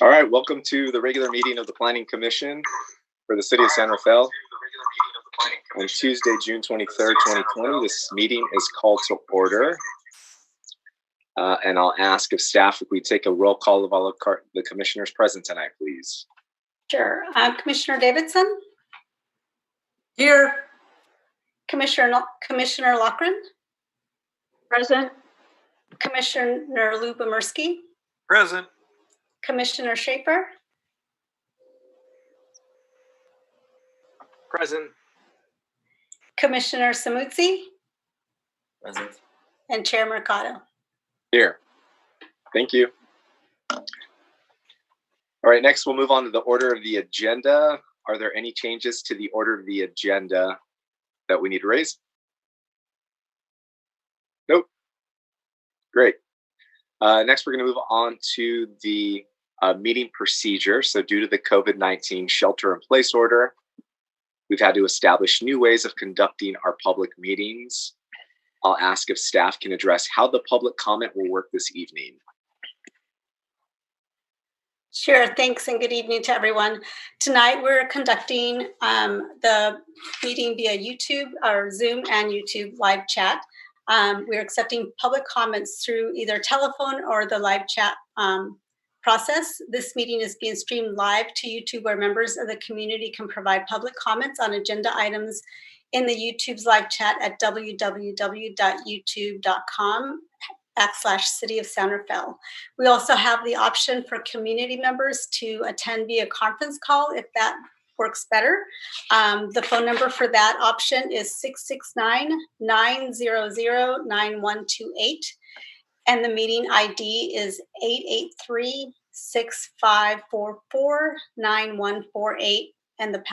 All right, welcome to the regular meeting of the Planning Commission for the City of San Rafael on Tuesday, June 23rd, 2020. This meeting is called to order. And I'll ask if staff, if we take a roll call of all of the commissioners present tonight, please. Sure. Commissioner Davidson? Here. Commissioner Loughran? Present. Commissioner Lubomirsky? Present. Commissioner Schaefer? Present. Commissioner Samuzzi? Present. And Chair Mercado? Here. Thank you. All right, next we'll move on to the order of the agenda. Are there any changes to the order of the agenda that we need to raise? Nope. Great. Next, we're going to move on to the meeting procedure. So due to the COVID-19 shelter-in-place order, we've had to establish new ways of conducting our public meetings. I'll ask if staff can address how the public comment will work this evening. Sure, thanks, and good evening to everyone. Tonight we're conducting the meeting via YouTube or Zoom and YouTube live chat. We're accepting public comments through either telephone or the live chat process. This meeting is being streamed live to YouTube, where members of the community can provide public comments on agenda items in the YouTube's live chat at www.youtube.com/City of San Rafael. We also have the option for community members to attend via conference call if that works better. The phone number for that option is 669-900-9128. And the meeting ID is 883-6544-9148 and the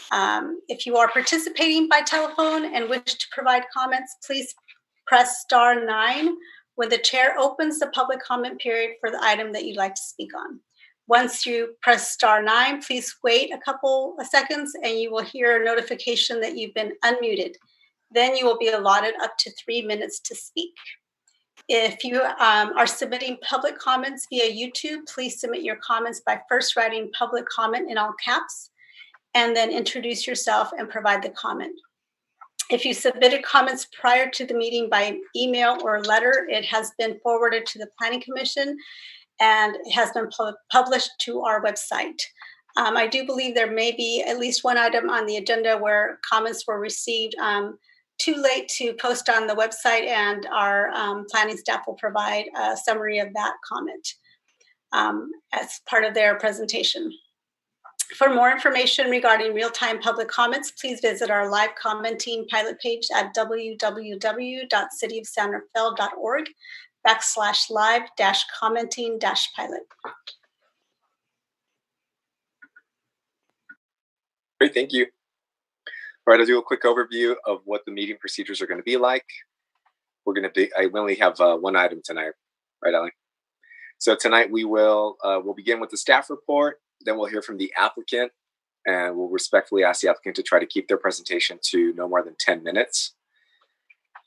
#. If you are participating by telephone and wish to provide comments, please press *9 when the chair opens the public comment period for the item that you'd like to speak on. Once you press *9, please wait a couple of seconds and you will hear a notification that you've been unmuted. Then you will be allotted up to 3 minutes to speak. If you are submitting public comments via YouTube, please submit your comments by first writing public comment in all caps and then introduce yourself and provide the comment. If you submitted comments prior to the meeting by email or letter, it has been forwarded to the Planning Commission and it has been published to our website. I do believe there may be at least one item on the agenda where comments were received too late to post on the website, and our planning staff will provide a summary of that comment as part of their presentation. For more information regarding real-time public comments, please visit our live commenting pilot page at www.cityofsanrafael.org/live-commenting-pilot. Great, thank you. All right, I'll do a quick overview of what the meeting procedures are going to be like. I only have one item tonight, right, Ellen? So tonight we'll begin with the staff report, then we'll hear from the applicant, and we'll respectfully ask the applicant to try to keep their presentation to no more than 10 minutes.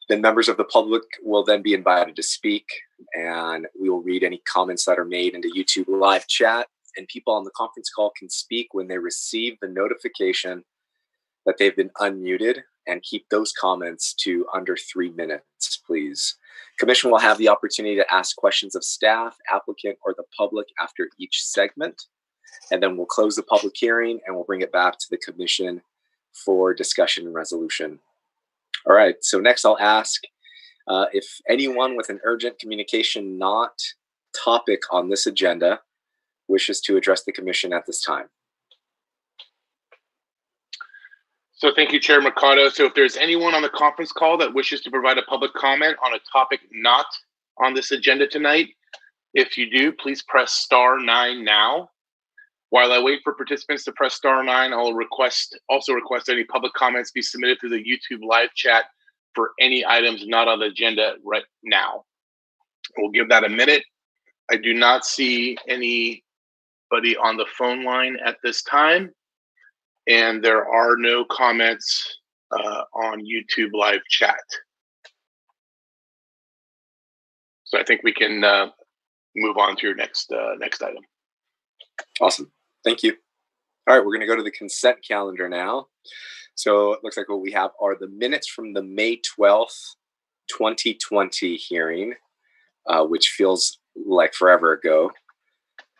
Then members of the public will then be invited to speak, and we will read any comments that are made into YouTube live chat, and people on the conference call can speak when they receive the notification that they've been unmuted, and keep those comments to under 3 minutes, please. Commission will have the opportunity to ask questions of staff, applicant, or the public after each segment. And then we'll close the public hearing and we'll bring it back to the commission for discussion and resolution. All right, so next I'll ask if anyone with an urgent communication not topic on this agenda wishes to address the commission at this time. So thank you, Chair Mercado. So if there's anyone on the conference call that wishes to provide a public comment on a topic not on this agenda tonight, if you do, please press *9 now. While I wait for participants to press *9, I'll also request any public comments be submitted through the YouTube live chat for any items not on the agenda right now. We'll give that a minute. I do not see anybody on the phone line at this time. And there are no comments on YouTube live chat. So I think we can move on to your next item. Awesome. Thank you. All right, we're going to go to the consent calendar now. So it looks like what we have are the minutes from the May 12th, 2020 hearing, which feels like forever ago.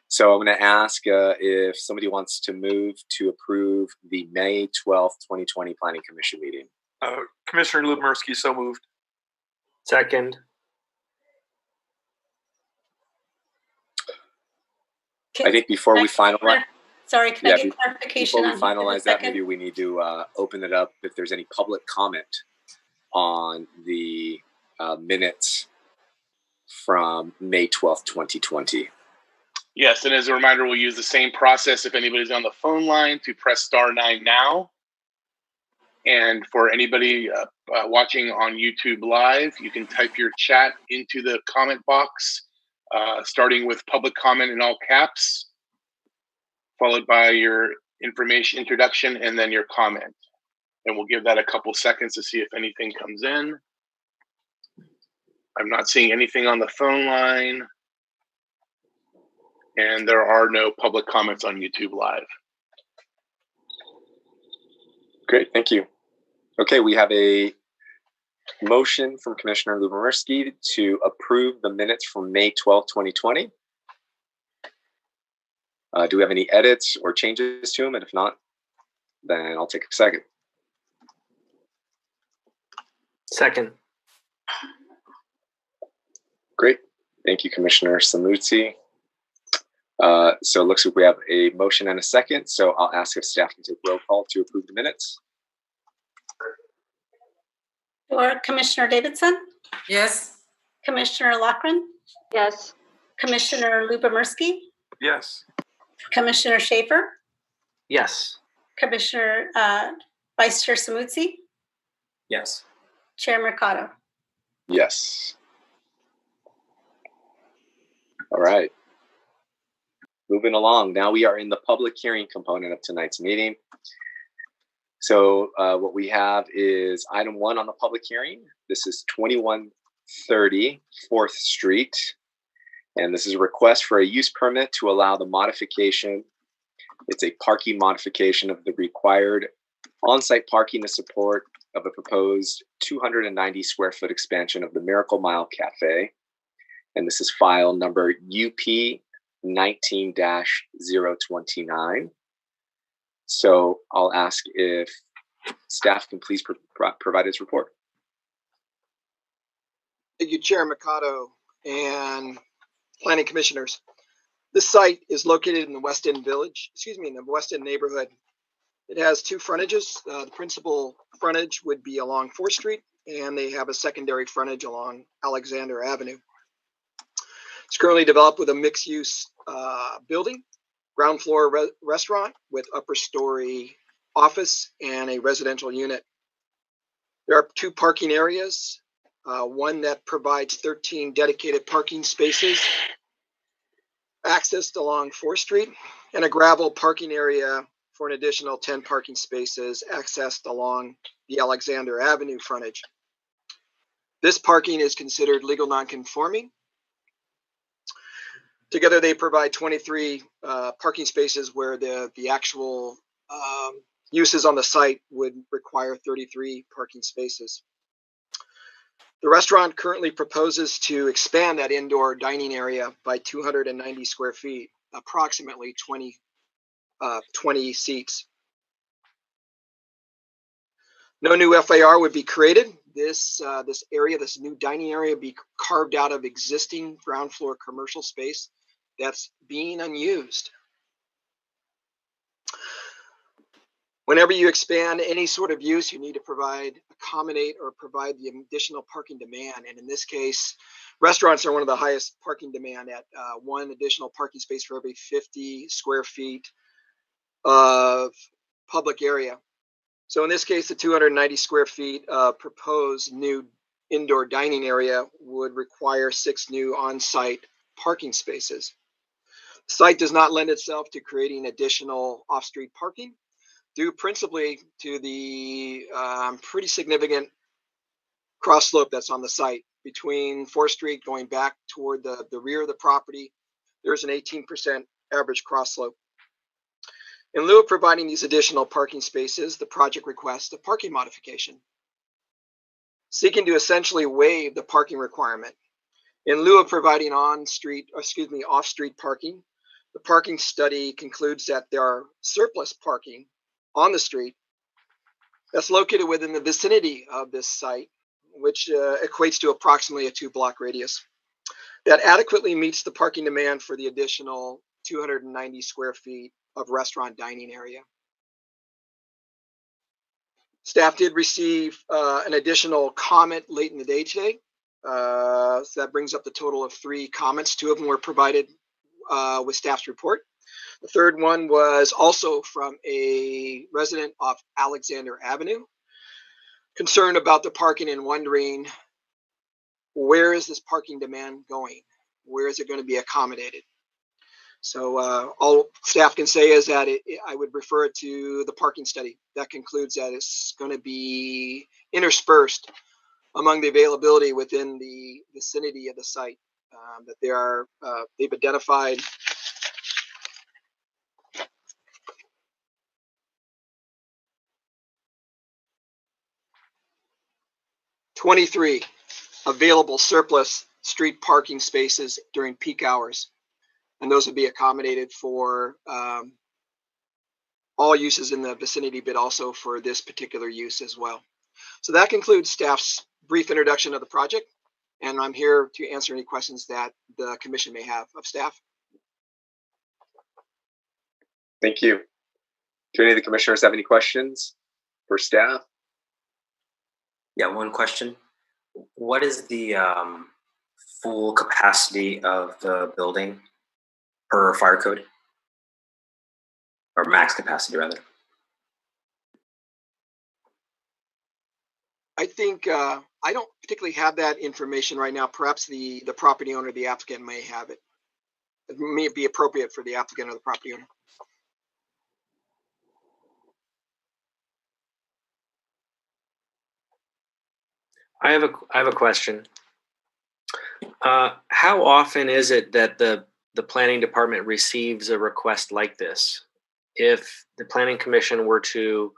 So I'm going to ask if somebody wants to move to approve the May 12th, 2020 Planning Commission meeting. Commissioner Looniversity, so moved. Second. I think before we finalize, sorry, can I get clarification? Before we finalize that, maybe we need to open it up if there's any public comment on the minutes from May 12th, 2020. Yes, and as a reminder, we'll use the same process if anybody's on the phone line to press *9 now. And for anybody watching on YouTube Live, you can type your chat into the comment box, starting with public comment in all caps, followed by your introduction, and then your comment. And we'll give that a couple seconds to see if anything comes in. I'm not seeing anything on the phone line. And there are no public comments on YouTube Live. Great, thank you. Okay, we have a motion from Commissioner Looniversity to approve the minutes from May 12th, 2020. Do we have any edits or changes to them? And if not, then I'll take a second. Second. Great. Thank you, Commissioner Samuzzi. So it looks like we have a motion and a second. So I'll ask if staff can take roll call to approve the minutes. Or Commissioner Davidson? Yes. Commissioner Loughran? Yes. Commissioner Looniversity? Yes. Commissioner Schaefer? Yes. Commissioner Vice Chair Samuzzi? Yes. Chair Mercado? Yes. All right. Moving along. Now we are in the public hearing component of tonight's meeting. So what we have is item 1 on the public hearing. This is 2130 4th Street. And this is a request for a use permit to allow the modification. It's a parking modification of the required on-site parking to support of a proposed 290 square foot expansion of the Miracle Mile Cafe. And this is file number UP 19-029. So I'll ask if staff can please provide its report. Thank you, Chair Mercado and Planning Commissioners. This site is located in the West End Village, in the West End neighborhood. It has 2 frontages. The principal frontage would be along 4th Street, and they have a secondary frontage along Alexander Avenue. It's currently developed with a mixed-use building, ground floor restaurant with upper story office and a residential unit. There are 2 parking areas, one that provides 13 dedicated parking spaces accessed along 4th Street, and a gravel parking area for an additional 10 parking spaces accessed along the Alexander Avenue frontage. This parking is considered legal non-conforming. Together, they provide 23 parking spaces where the actual uses on the site would require 33 parking spaces. The restaurant currently proposes to expand that indoor dining area by 290 square feet, approximately 20 seats. No new FAR would be created. This new dining area would be carved out of existing ground floor commercial space that's being unused. Whenever you expand any sort of use, you need to accommodate or provide the additional parking demand. And in this case, restaurants are one of the highest parking demand at 1 additional parking space for every 50 square feet of public area. So in this case, the 290 square feet proposed new indoor dining area would require 6 new on-site parking spaces. The site does not lend itself to creating additional off-street parking, due principally to the pretty significant cross slope that's on the site between 4th Street going back toward the rear of the property. There's an 18% average cross slope. In lieu of providing these additional parking spaces, the project requests a parking modification, seeking to essentially waive the parking requirement. In lieu of providing off-street parking, the parking study concludes that there are surplus parking on the street that's located within the vicinity of this site, which equates to approximately a 2-block radius, that adequately meets the parking demand for the additional 290 square feet of restaurant dining area. Staff did receive an additional comment late in the day today. So that brings up the total of 3 comments. 2 of them were provided with staff's report. The third one was also from a resident off Alexander Avenue, concerned about the parking and wondering, where is this parking demand going? Where is it going to be accommodated? So all staff can say is that I would refer it to the parking study. That concludes that it's going to be interspersed among the availability within the vicinity of the site, that they've identified 23 available surplus street parking spaces during peak hours. And those would be accommodated for all uses in the vicinity, but also for this particular use as well. So that concludes staff's brief introduction of the project. And I'm here to answer any questions that the commission may have of staff. Thank you. Do any of the commissioners have any questions for staff? Yeah, one question. What is the full capacity of the building per fire code? Or max capacity, rather? I think I don't particularly have that information right now. Perhaps the property owner, the applicant may have it. It may be appropriate for the applicant or the property owner. I have a question. How often is it that the planning department receives a request like this? If the planning commission were to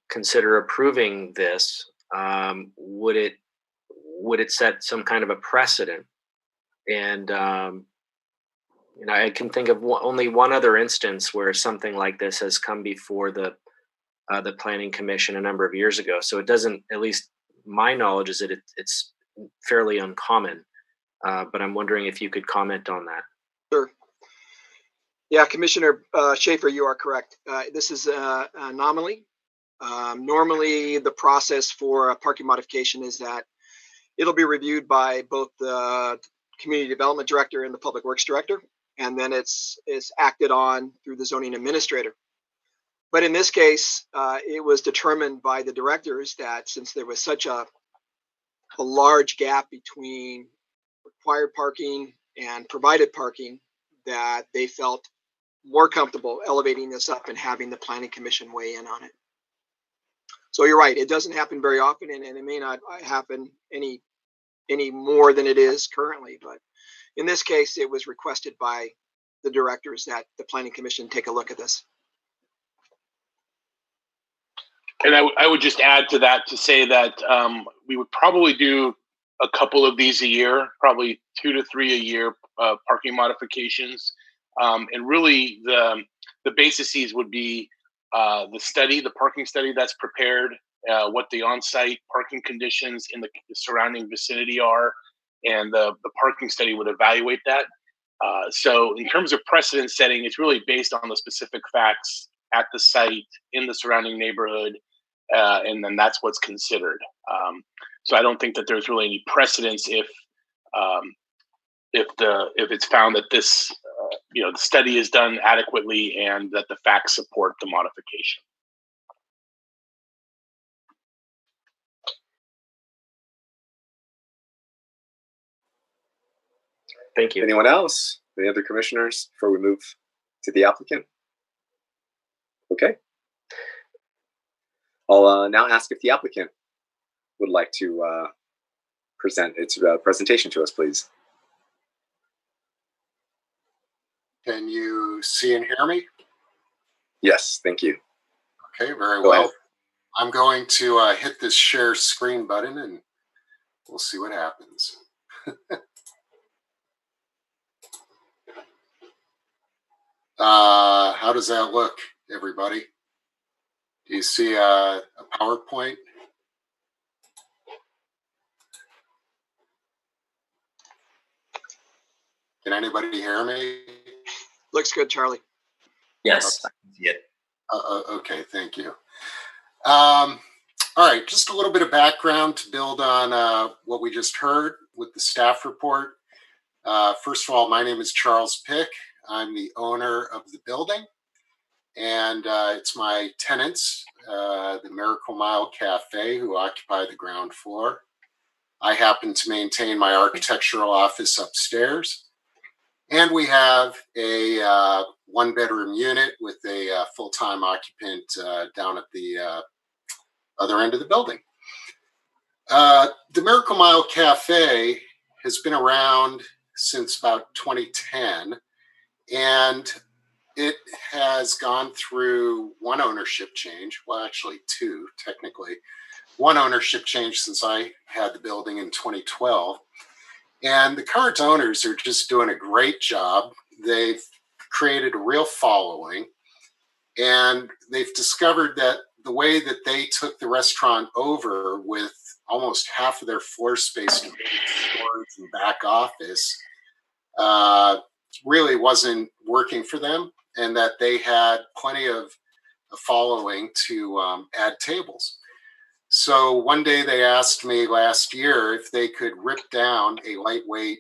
consider approving this, would it set some kind of a precedent? And I can think of only one other instance where something like this has come before the planning commission a number of years ago. So it doesn't, at least my knowledge is that it's fairly uncommon. But I'm wondering if you could comment on that. Sure. Yeah, Commissioner Schaefer, you are correct. This is an anomaly. Normally, the process for a parking modification is that it'll be reviewed by both the community development director and the public works director, and then it's acted on through the zoning administrator. But in this case, it was determined by the directors that since there was such a large gap between required parking and provided parking, that they felt more comfortable elevating this up and having the planning commission weigh in on it. So you're right, it doesn't happen very often, and it may not happen any more than it is currently. But in this case, it was requested by the directors that the planning commission take a look at this. And I would just add to that to say that we would probably do a couple of these a year, probably 2 to 3 a year, parking modifications. And really the bases would be the parking study that's prepared, what the on-site parking conditions in the surrounding vicinity are, and the parking study would evaluate that. So in terms of precedent setting, it's really based on the specific facts at the site, in the surrounding neighborhood, and then that's what's considered. So I don't think that there's really any precedence if it's found that this the study is done adequately and that the facts support the modification. Thank you. Anyone else? Any other commissioners before we move to the applicant? Okay. I'll now ask if the applicant would like to present its presentation to us, please. Can you see and hear me? Yes, thank you. Okay, very Go well. ahead. I'm going to hit this share screen button and we'll see what happens. How does that look, everybody? Do you see a PowerPoint? Can anybody hear me? Looks good, Charlie. Yes, I can see it. Okay, thank you. All right, just a little bit of background to build on what we just heard with the staff report. First of all, my name is Charles Pick. I'm the owner of the building, and it's my tenants, the Miracle Mile Cafe, who occupy the ground floor. I happen to maintain my architectural office upstairs. And we have a one-bedroom unit with a full-time occupant down at the other end of the building. The Miracle Mile Cafe has been around since about 2010, and it has gone through one ownership change. Well, actually two, technically. One ownership change since I had the building in 2012. And the current owners are just doing a great job. They've created a real following, and they've discovered that the way that they took the restaurant over with almost half of their floor space to storage and back office really wasn't working for them, and that they had plenty of a following to add tables. So one day they asked me last year if they could rip down a lightweight,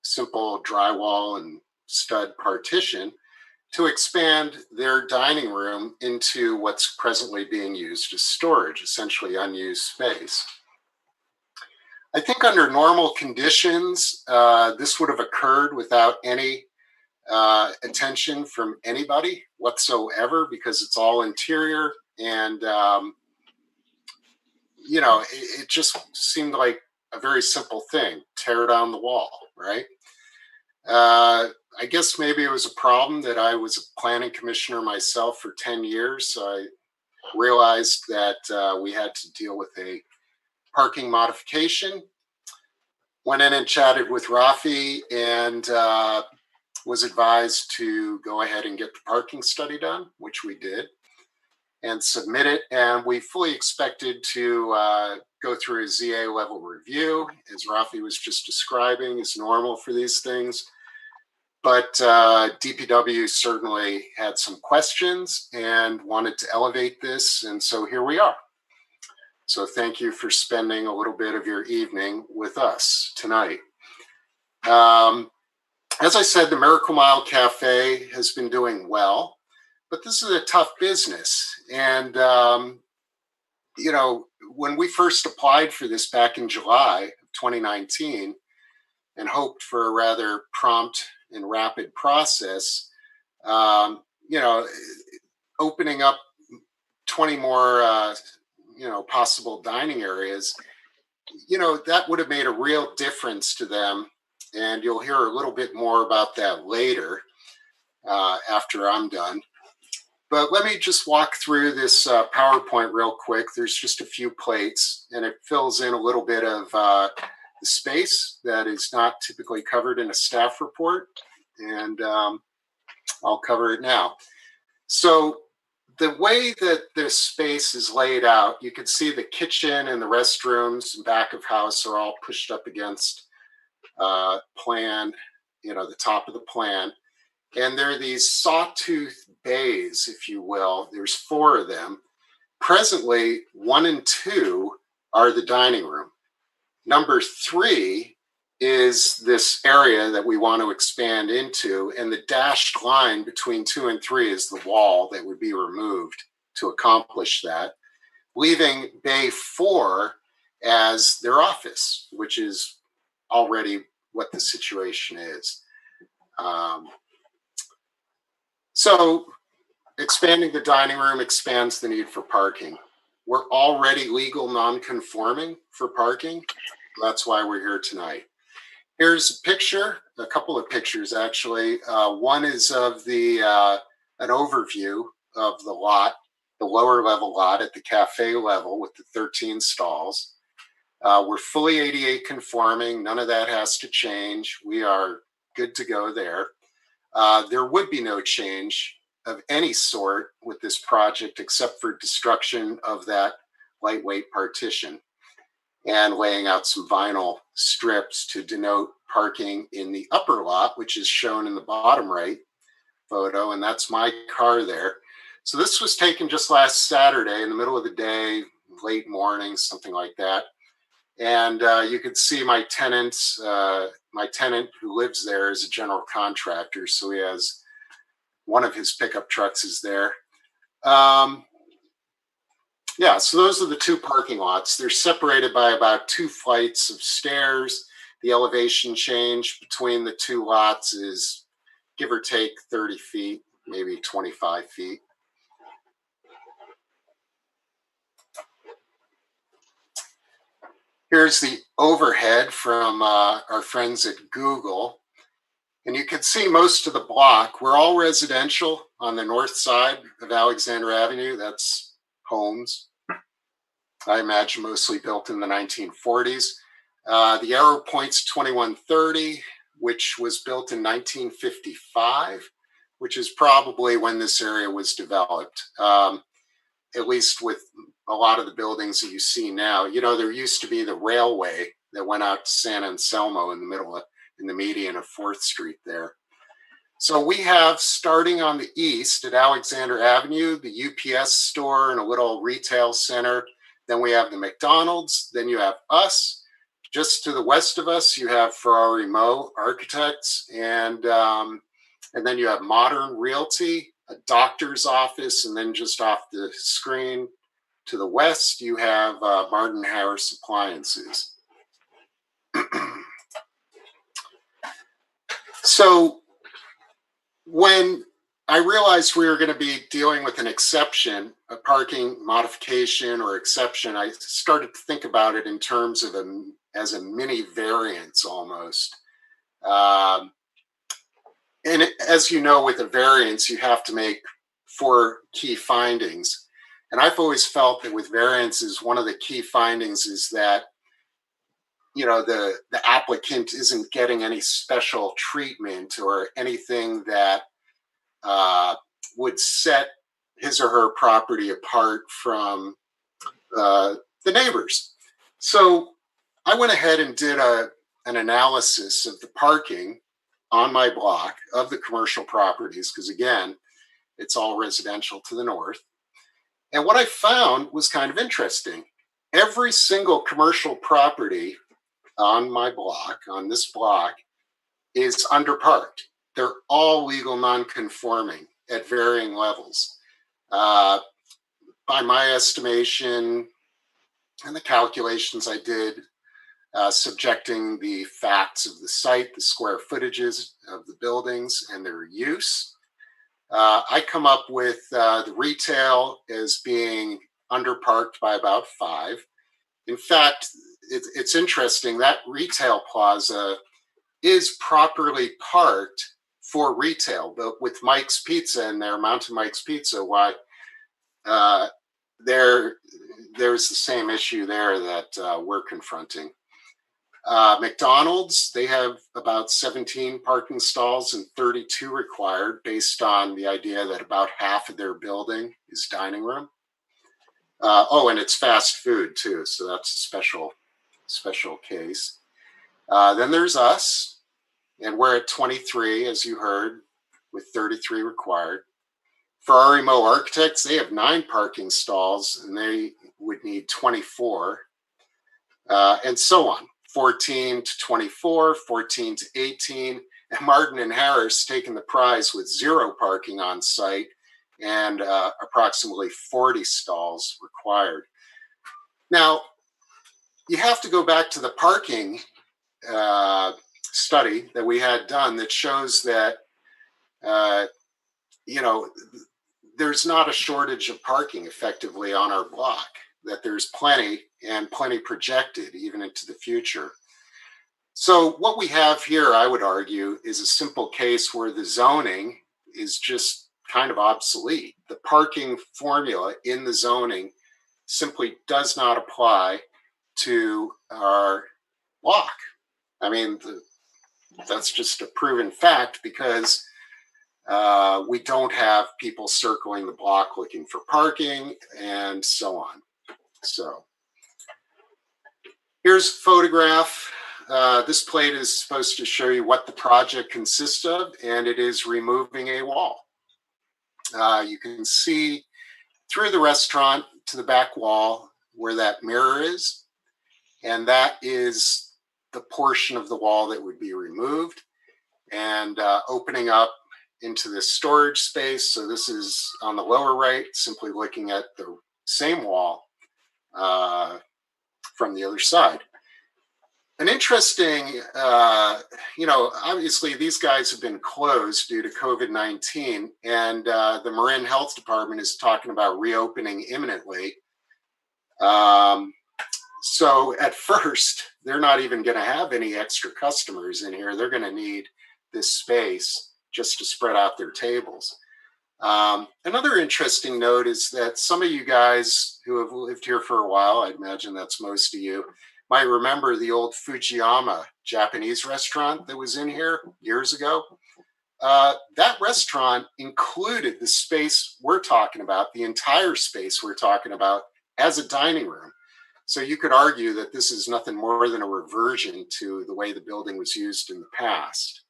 simple drywall and stud partition to expand their dining room into what's presently being used as storage, essentially unused space. I think under normal conditions, this would have occurred without any attention from anybody whatsoever, because it's all interior, and you know, it just seemed like a very simple thing: tear down the wall, right? I guess maybe it was a problem that I was a planning commissioner myself for 10 years. So I realized that we had to deal with a parking modification. Went in and chatted with Rafi and was advised to go ahead and get the parking study done, which we did, and submit it. And we fully expected to go through a ZA level review, as Rafi was just describing, is normal for these things. But DPW certainly had some questions and wanted to elevate this. And so here we are. So thank you for spending a little bit of your evening with us tonight. As I said, the Miracle Mile Cafe has been doing well, but this is a tough business. And, you know, when we first applied for this back in July of 2019 and hoped for a rather prompt and rapid process, you know, opening up 20 more, you know, possible dining areas, you know, that would have made a real difference to them. And you'll hear a little bit more about that later after I'm done. But let me just walk through this PowerPoint real quick. There's just a few plates, and it fills in a little bit of the space that is not typically covered in a staff report. And I'll cover it now. So the way that this space is laid out, you can see the kitchen and the restrooms and back of house are all pushed up against plan, you know, the top of the plan. And there are these sawtooth bays, if you will. There's 4 of them. Presently, 1 and 2 are the dining room. Number 3 is this area that we want to expand into, and the dashed line between 2 and 3 is the wall that would be removed to accomplish that, leaving bay 4 as their office, which is already what the situation is. So expanding the dining room expands the need for parking. We're already legal non-conforming for parking. That's why we're here tonight. Here's a picture, a couple of pictures actually. One is of the an overview of the lot, the lower level lot at the cafe level with the 13 stalls. We're fully ADA conforming. None of that has to change. We are good to go there. There would be no change of any sort with this project except for destruction of that lightweight partition and laying out some vinyl strips to denote parking in the upper lot, which is shown in the bottom right photo, and that's my car there. So this was taken just last Saturday in the middle of the day, late morning, something like that. And you could see my tenant who lives there is a general contractor, so he has one of his pickup trucks is there. Yeah, so those are the two parking lots. They're separated by about 2 flights of stairs. The elevation change between the two lots is give or take 30 feet, maybe 25 feet. Here's the overhead from our friends at Google. And you can see most of the block. We're all residential on the north side of Alexander Avenue. That's homes, I imagine mostly built in the 1940s. The arrow points 2130, which was built in 1955, which is probably when this area was developed, at least with a lot of the buildings that you see now. You know, there used to be the railway that went out to San Anselmo in the median of 4th Street there. So we have, starting on the east at Alexander Avenue, the UPS store and a little retail center. Then we have the McDonald's. Then you have us. Just to the west of us, you have Ferrari Mo Architects. And then you have Modern Realty, a doctor's office. And then just off the screen to the west, you have Martin Harris Appliances. So when I realized we were going to be dealing with an exception, a parking modification or exception, I started to think about it in terms of as a mini variance almost. And as you know, with a variance, you have to make 4 key findings. And I've always felt that with variances, one of the key findings is that, you know, the applicant isn't getting any special treatment or anything that would set his or her property apart from the neighbors. So I went ahead and did an analysis of the parking on my block of the commercial properties, because again, it's all residential to the north. And what I found was kind of interesting. Every single commercial property on my block, on this block, is underparked. They're all legal non-conforming at varying levels. By my estimation and the calculations I did, subjecting the facts of the site, the square footages of the buildings and their use, I come up with the retail as being underparked by about 5. In fact, it's interesting, that retail plaza is properly parked for retail, but with Mike's Pizza in there, Mountain Mike's Pizza, why there's the same issue there that we're confronting. McDonald's, they have about 17 parking stalls and 32 required, based on the idea that about half of their building is dining room. And it's fast food too, so that's a special case. Then there's us, and we're at 23, as you heard, with 33 required. Ferrari Mo Architects, they have 9 parking stalls, and they would need 24, and so on. 14 to 24, 14 to 18, and Martin and Harris taking the prize with 0 parking on site and approximately 40 stalls required. Now, you have to go back to the parking study that we had done that shows that, there's not a shortage of parking effectively on our block, that there's plenty and plenty projected even into the future. So what we have here, I would argue, is a simple case where the zoning is just kind of obsolete. The parking formula in the zoning simply does not apply to our block. I mean, that's just a proven fact because we don't have people circling the block looking for parking and so on. So here's a photograph. This plate is supposed to show you what the project consists of, and it is removing a wall. You can see through the restaurant to the back wall where that mirror is, and that is the portion of the wall that would be removed and opening up into this storage space. So this is on the lower right, simply looking at the same wall from the other side. An interesting, obviously these guys have been closed due to COVID-19, and the Marin Health Department is talking about reopening imminently. So at first, they're not even going to have any extra customers in here. They're going to need this space just to spread out their tables. Another interesting note is that some of you guys who have lived here for a while, I'd imagine that's most of you, might remember the old Fujiyama Japanese restaurant that was in here years ago. That restaurant included the space we're talking about, the entire space we're talking about, as a dining room. So you could argue that this is nothing more than a reversion to the way the building was used in the past.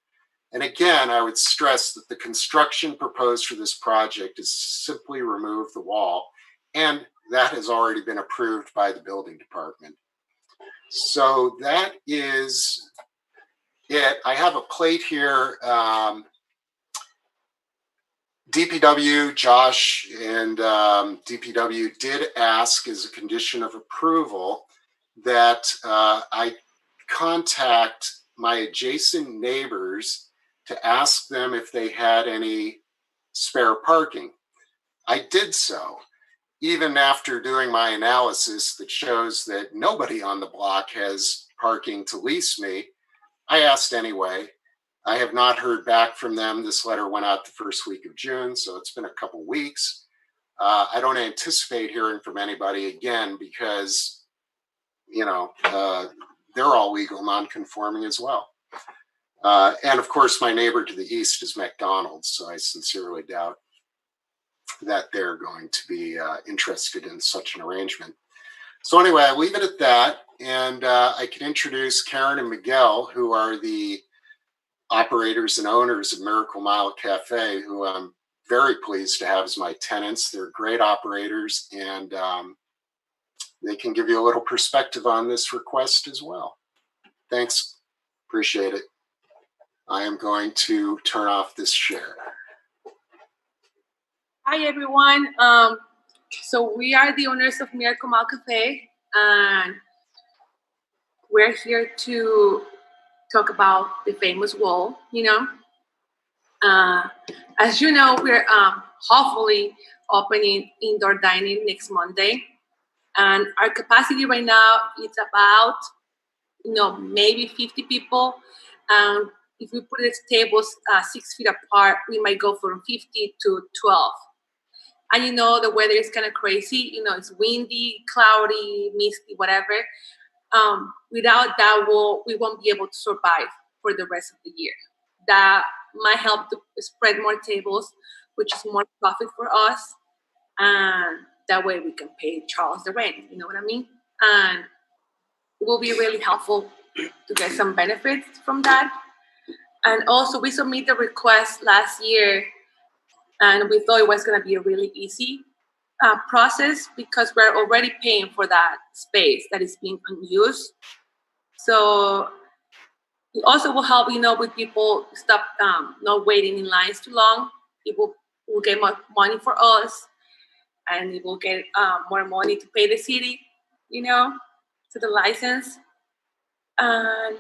And again, I would stress that the construction proposed for this project is simply remove the wall, and that has already been approved by the building department. So that is it. I have a plate here. DPW, Josh, and DPW did ask as a condition of approval that I contact my adjacent neighbors to ask them if they had any spare parking. I did so, even after doing my analysis that shows that nobody on the block has parking to lease me. I asked anyway. I have not heard back from them. This letter went out the first week of June, so it's been a couple weeks. I don't anticipate hearing from anybody again because, they're all legal non-conforming as well. And of course, my neighbor to the east is McDonald's, so I sincerely doubt that they're going to be interested in such an arrangement. So anyway, I leave it at that, and I can introduce Karen and Miguel, who are the operators and owners of Miracle Mile Cafe, who I'm very pleased to have as my tenants. They're great operators, and they can give you a little perspective on this request as well. Thanks. Appreciate it. I am going to turn off this share. Hi, everyone. So we are the owners of Miracle Mile Cafe, and we're here to talk about the famous wall. As you know, we're hopefully opening indoor dining next Monday, and our capacity right now is about maybe 50 people. If we put the tables 6 feet apart, we might go from 50 to 12. And the weather is kind of crazy. It's windy, cloudy, misty, whatever. Without that wall, we won't be able to survive for the rest of the year. That might help to spread more tables, which is more profit for us. And that way we can pay Charles the rent, you know what I mean? And it will be really helpful to get some benefits from that. And also, we submitted the request last year, and we thought it was going to be a really easy process because we're already paying for that space that is being unused. So it also will help, with people stop not waiting in lines too long. It will get more money for us, and it will get more money to pay the city, to the license. And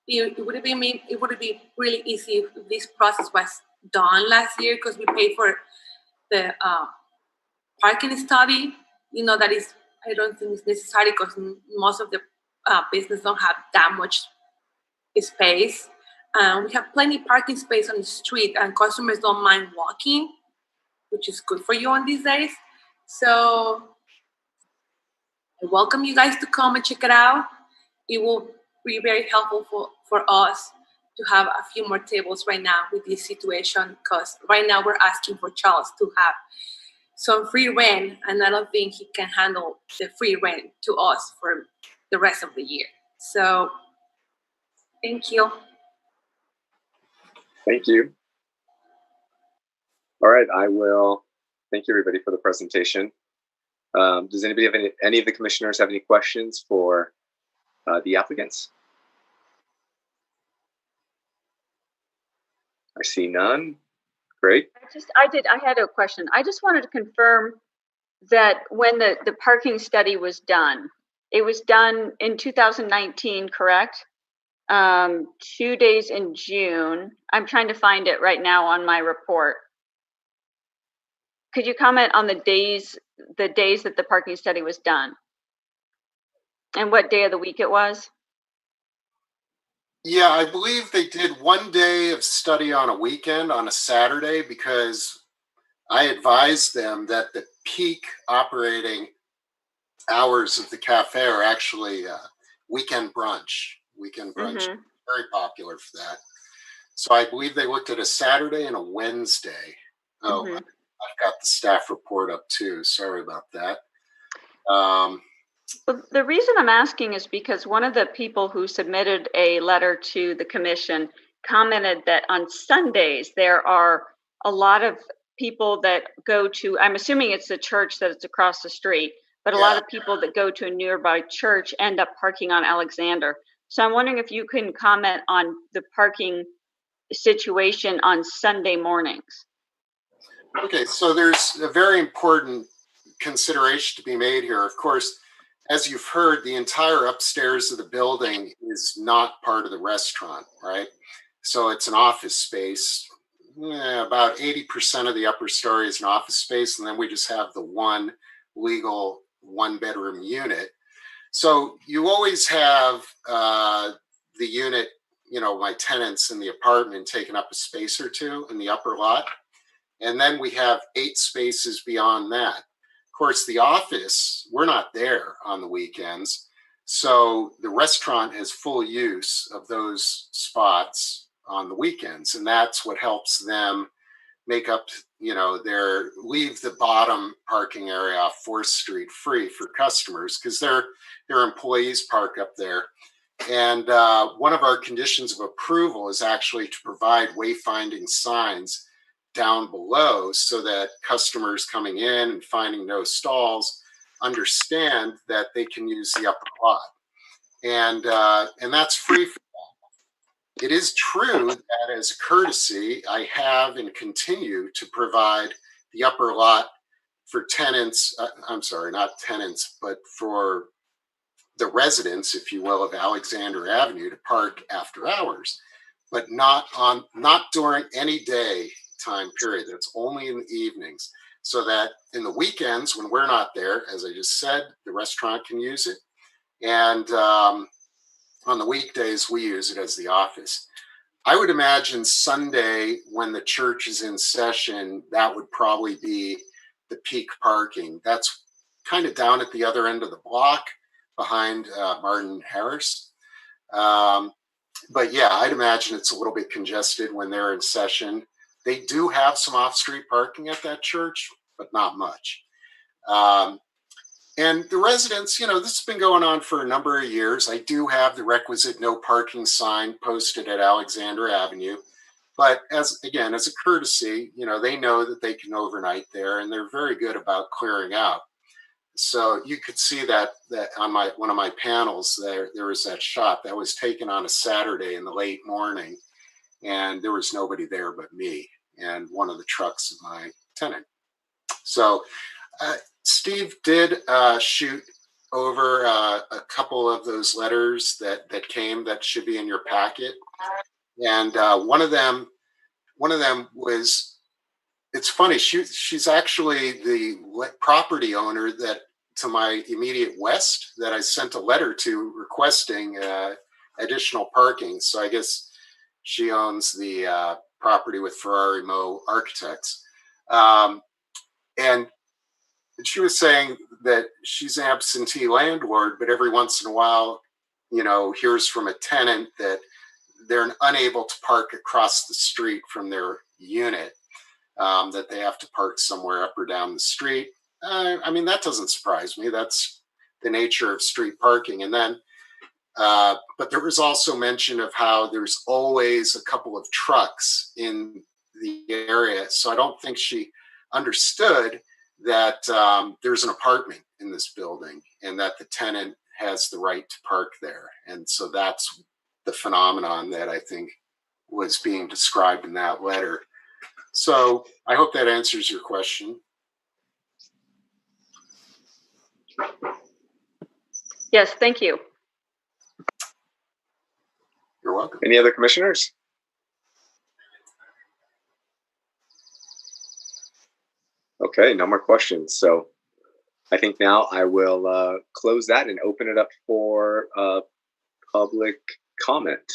it would be really easy if this process was done last year because we paid for the parking study. That is, I don't think it's necessary because most of the business don't have that much space. We have plenty parking space on the street, and customers don't mind walking, which is good for you on these days. So I welcome you guys to come and check it out. It will be very helpful for us to have a few more tables right now with this situation, because right now we're asking for Charles to have some free rent, and I don't think he can handle the free rent to us for the rest of the year. So thank you. Thank you. All right, I will thank you everybody for the presentation. Does anybody have any of the commissioners have any questions for the applicants? I see none. Great. I had a question. I just wanted to confirm that when the parking study was done, it was done in 2019, correct? 2 days in June. I'm trying to find it right now on my report. Could you comment on the days that the parking study was done? And what day of the week it was? Yeah, I believe they did 1 day of study on a weekend, on a Saturday, because I advised them that the peak operating hours of the cafe are actually weekend brunch. Weekend brunch, very popular for that. So I believe they looked at a Saturday and a Wednesday. Oh, I've got the staff report up too. Sorry about that. Well, the reason I'm asking is because one of the people who submitted a letter to the commission commented that on Sundays there are a lot of people that go to, I'm assuming it's the church that it's across the street, but a lot of people that go to a nearby church end up parking on Alexander. So I'm wondering if you can comment on the parking situation on Sunday mornings. Okay, so there's a very important consideration to be made here. Of course, as you've heard, the entire upstairs of the building is not part of the restaurant, right? So it's an office space. About 80% of the upper story is an office space, and then we just have the one legal one-bedroom unit. So you always have the unit, my tenants in the apartment taking up a space or two in the upper lot. And then we have 8 spaces beyond that. Of course, the office, we're not there on the weekends. So the restaurant has full use of those spots on the weekends. And that's what helps them make up, leave the bottom parking area off 4th Street free for customers, because their employees park up there. And one of our conditions of approval is actually to provide wayfinding signs down below so that customers coming in and finding no stalls understand that they can use the upper lot. And that's free for them. It is true that as a courtesy, I have and continue to provide the upper lot for tenants, I'm sorry, not tenants, but for the residents, if you will, of Alexander Avenue to park after hours, but not during any day time period. That's only in the evenings, so that in the weekends when we're not there, as I just said, the restaurant can use it, and on the weekdays we use it as the office. I would imagine Sunday, when the church is in session, that would probably be the peak parking. That's kind of down at the other end of the block behind Martin Harris. But yeah, I'd imagine it's a little bit congested when they're in session. They do have some off-street parking at that church, but not much. And the residents, this has been going on for a number of years. I do have the requisite no parking sign posted at Alexander Avenue. But as a courtesy, they know that they can overnight there, and they're very good about clearing out. So you could see that on one of my panels there was that shot that was taken on a Saturday in the late morning, and there was nobody there but me and one of the trucks of my tenant. So Steve did shoot over a couple of those letters that came that should be in your packet, and one of them was. It's funny. She's actually the property owner that to my immediate west that I sent a letter to requesting additional parking. So I guess She owns the property with Ferrari Mo Architects. And she was saying that she's an absentee landlord, but every once in a while, hears from a tenant that they're unable to park across the street from their unit, that they have to park somewhere up or down the street. That doesn't surprise me. That's the nature of street parking. And then, but there was also mention of how there's always a couple of trucks in the area. So I don't think she understood that there's an apartment in this building and that the tenant has the right to park there. And so that's the phenomenon that I think was being described in that letter. So I hope that answers your question. Yes, thank you. You're welcome. Any other commissioners? Okay, no more questions. So I think now I will close that and open it up for public comment.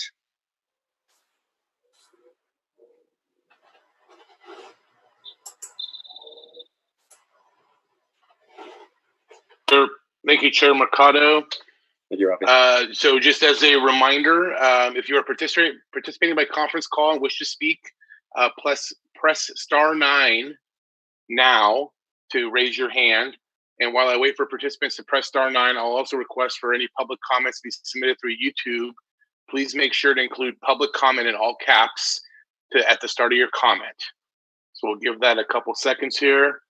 Thank you, Chair Mercado. Thank you, Rafi. So just as a reminder, if you are participating by conference call and wish to speak, press *9 now to raise your hand. And while I wait for participants to press *9, I'll also request for any public comments to be submitted through YouTube. Please make sure to include public comment in all caps at the start of your comment. So we'll give that a couple seconds here.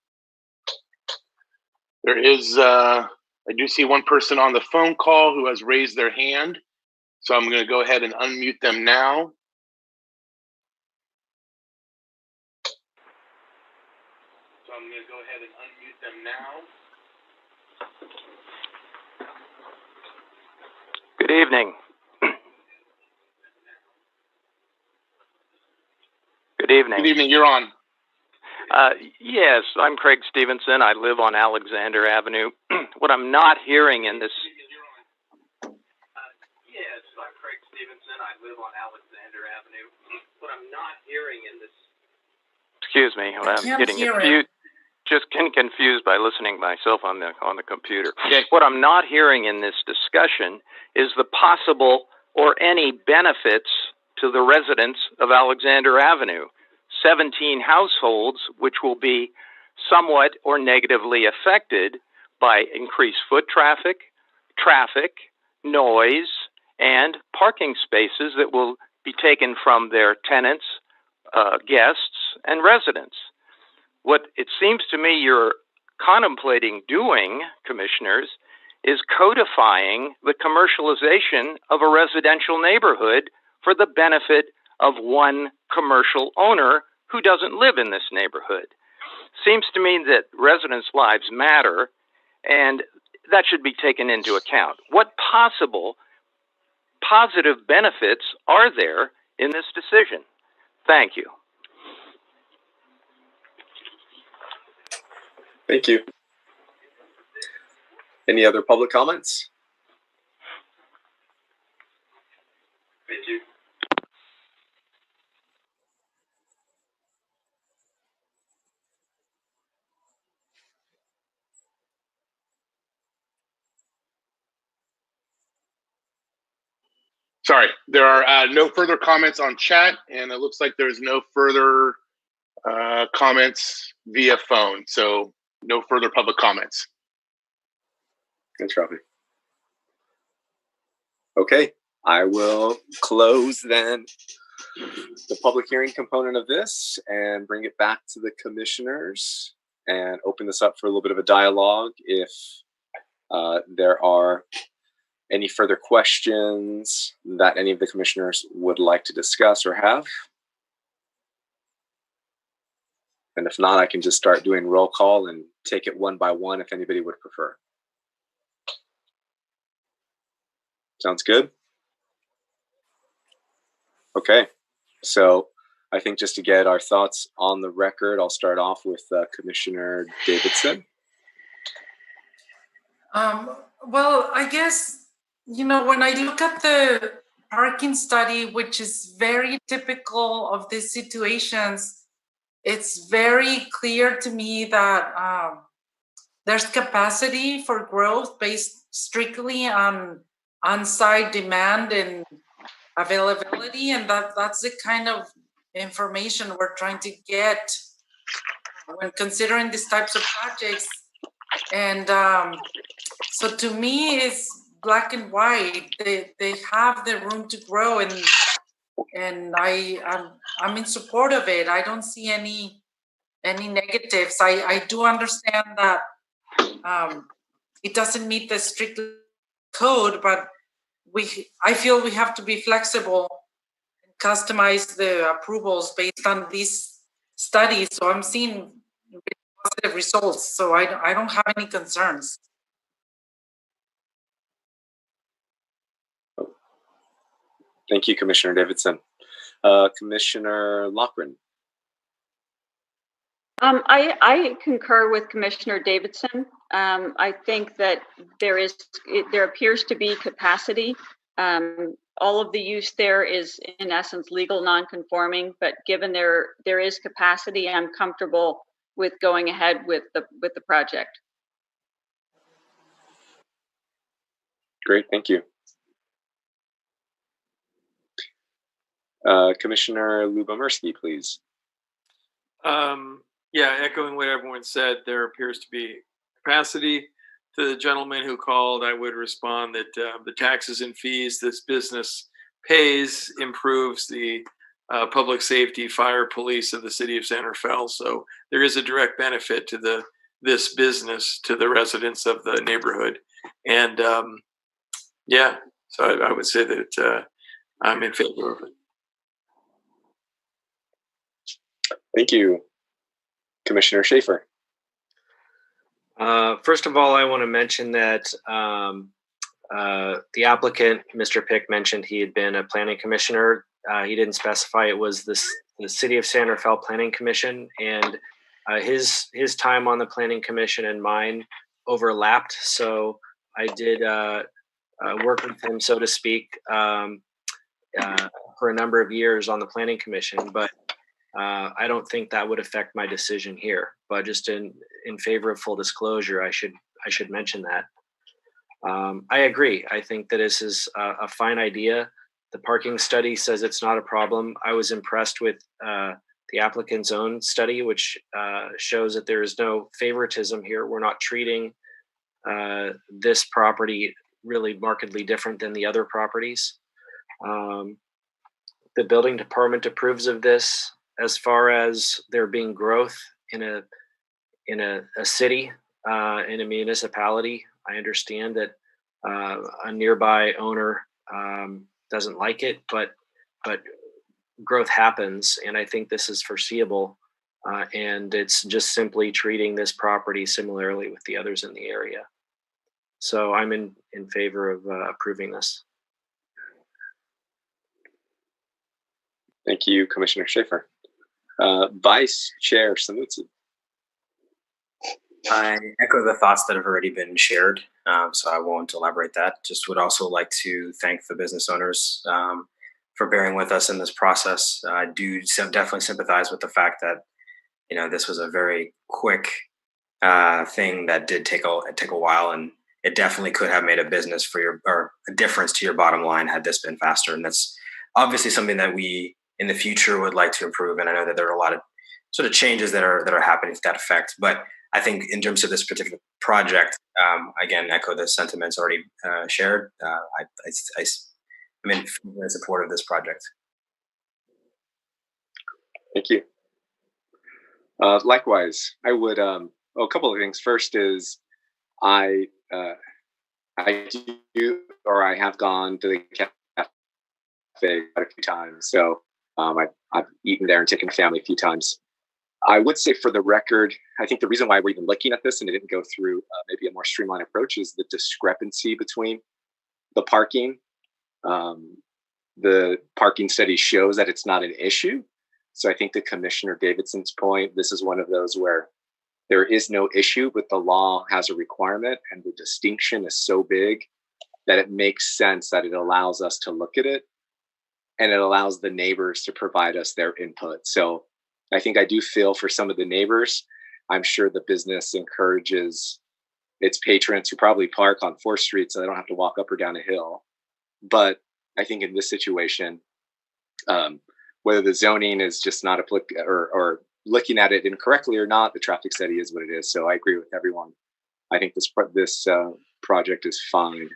There is, I do see one person on the phone call who has raised their hand. So I'm going to go ahead and unmute them now. Good evening. Good evening. Good evening. You're on. Yes, I'm Craig Stevenson. I live on Alexander Avenue. What I'm not hearing in this... Yes, I'm Craig Stevenson. I live on Alexander Avenue. What I'm not hearing in this... Excuse me. I'm getting confused. Just getting confused by listening myself on the computer. Okay. What I'm not hearing in this discussion is the possible or any benefits to the residents of Alexander Avenue. 17 households which will be somewhat or negatively affected by increased foot traffic, noise, and parking spaces that will be taken from their tenants, guests, and residents. What it seems to me you're contemplating doing, commissioners, is codifying the commercialization of a residential neighborhood for the benefit of one commercial owner who doesn't live in this neighborhood. Seems to me that residents' lives matter, and that should be taken into account. What possible positive benefits are there in this decision? Thank you. Thank you. Any other public comments? Thank you. Sorry, there are no further comments on chat, and it looks like there's no further comments via phone. So no further public comments. Thanks, Rafi. Okay, I will close then the public hearing component of this and bring it back to the commissioners and open this up for a little bit of a dialogue. If there are any further questions that any of the commissioners would like to discuss or have. And if not, I can just start doing roll call and take it one by one if anybody would prefer. Sounds good? Okay, so I think just to get our thoughts on the record, I'll start off with Commissioner Davidson. Well, I guess, when I look at the parking study, which is very typical of these situations, it's very clear to me that there's capacity for growth based strictly on on-site demand and availability, and that's the kind of information we're trying to get when considering these types of projects. And so to me, it's black and white. They have the room to grow, and I'm in support of it. I don't see any negatives. I do understand that it doesn't meet the strict code, but I feel we have to be flexible and customize the approvals based on these studies. So I'm seeing positive results. So I don't have any concerns. Thank you, Commissioner Davidson. Commissioner Loughran. I concur with Commissioner Davidson. I think that there appears to be capacity. All of the use there is in essence legal non-conforming, but given there is capacity, I'm comfortable with going ahead with the project. Great, thank you. Commissioner Lubomirsky, please. Yeah, echoing what everyone said, there appears to be capacity. To the gentleman who called, I would respond that the taxes and fees this business pays improves the public safety, fire, police of the city of San Rafael. So there is a direct benefit to this business to the residents of the neighborhood. And yeah, so I would say that I'm in favor of it. Thank you. Commissioner Schaefer. First of all, I want to mention that the applicant, Mr. Pick, mentioned he had been a planning commissioner. He didn't specify it was the City of San Rafael Planning Commission, and his time on the Planning Commission and mine overlapped. So I did work with him, so to speak, for a number of years on the Planning Commission, but I don't think that would affect my decision here. But just in favor of full disclosure, I should mention that. I agree. I think that this is a fine idea. The parking study says it's not a problem. I was impressed with the applicant's own study, which shows that there is no favoritism here. We're not treating this property really markedly different than the other properties. The building department approves of this. As far as there being growth in a city, in a municipality, I understand that a nearby owner doesn't like it, but growth happens, and I think this is foreseeable, and it's just simply treating this property similarly with the others in the area. So I'm in favor of approving this. Thank you, Commissioner Schaefer. Vice Chair Samutsi. I echo the thoughts that have already been shared, so I won't elaborate that. Just would also like to thank the business owners for bearing with us in this process. I do definitely sympathize with the fact that this was a very quick thing that did take a while, and it definitely could have made a business or a difference to your bottom line had this been faster. And that's obviously something that we in the future would like to improve. And I know that there are a lot of sort of changes that are happening to that effect. But I think in terms of this particular project, again, echo the sentiments already shared. I'm in support of this project. Thank you. Likewise, I would, a couple of things. First is I do, or I have gone to the cafe quite a few times. So I've eaten there and taken the family a few times. I would say, for the record, I think the reason why we're even looking at this and it didn't go through maybe a more streamlined approach is the discrepancy between the parking. The parking study shows that it's not an issue. So I think to Commissioner Davidson's point, this is one of those where there is no issue, but the law has a requirement, and the distinction is so big that it makes sense that it allows us to look at it. and it allows the neighbors to provide us their input. So I think I do feel for some of the neighbors. I'm sure the business encourages its patrons who probably park on 4th Street so they don't have to walk up or down a hill. But I think in this situation, whether the zoning is just not applicable or looking at it incorrectly or not, the traffic study is what it is. So I agree with everyone. I think this project is fine.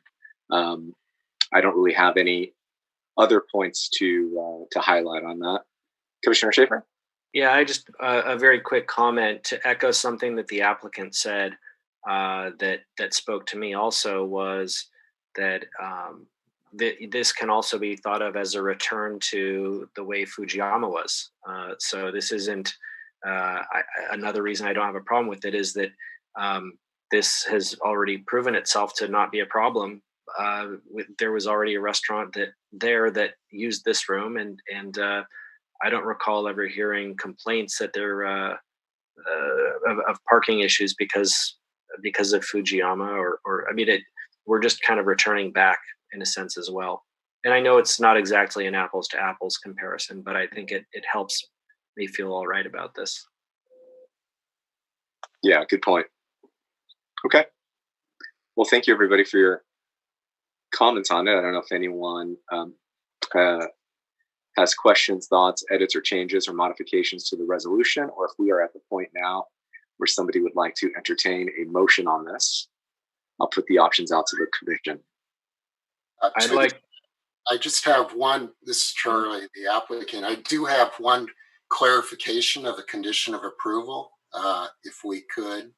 I don't really have any other points to highlight on that. Commissioner Schaefer? Yeah, I just a very quick comment to echo something that the applicant said that spoke to me also was that this can also be thought of as a return to the way Fujiyama was. So this isn't another reason I don't have a problem with it is that this has already proven itself to not be a problem. There was already a restaurant that used this room, and I don't recall ever hearing complaints that there of parking issues because of Fujiyama or I mean we're just kind of returning back in a sense as well. And I know it's not exactly an apples to apples comparison, but I think it helps me feel all right about this. Yeah, good point. Okay. Well, thank you everybody for your comments on it. I don't know if anyone has questions, thoughts, edits, or changes or modifications to the resolution, or if we are at the point now where somebody would like to entertain a motion on this. I'll put the options out to the commission. I just have one, this is Charlie, the applicant. I do have one clarification of a condition of approval, if we could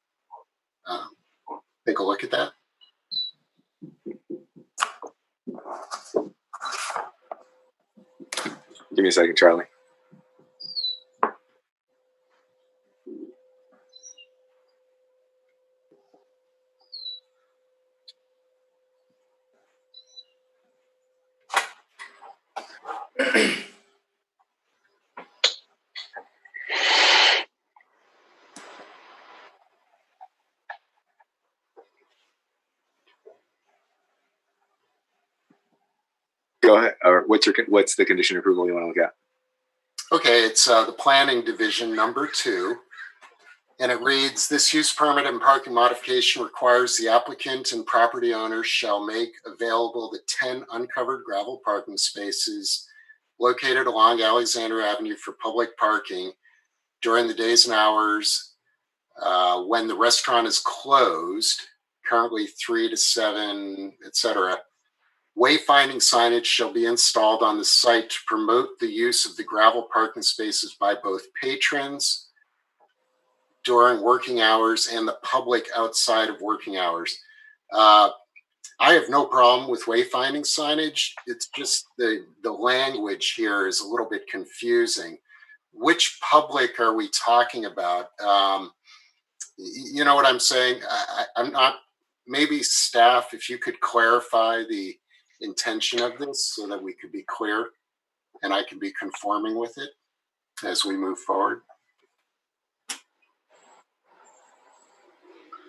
take a look at that. Give me a second, Charlie. Go ahead. Or what's the condition of approval you want to look at? Okay, it's the planning division number 2. And it reads, this use permit and parking modification requires the applicant and property owners shall make available the 10 uncovered gravel parking spaces located along Alexander Avenue for public parking during the days and hours when the restaurant is closed, currently 3 to 7, etc. Wayfinding signage shall be installed on the site to promote the use of the gravel parking spaces by both patrons during working hours and the public outside of working hours. I have no problem with wayfinding signage. It's just the language here is a little bit confusing. Which public are we talking about? You know what I'm saying? I'm not, maybe staff, if you could clarify the intention of this so that we could be clear and I can be conforming with it as we move forward.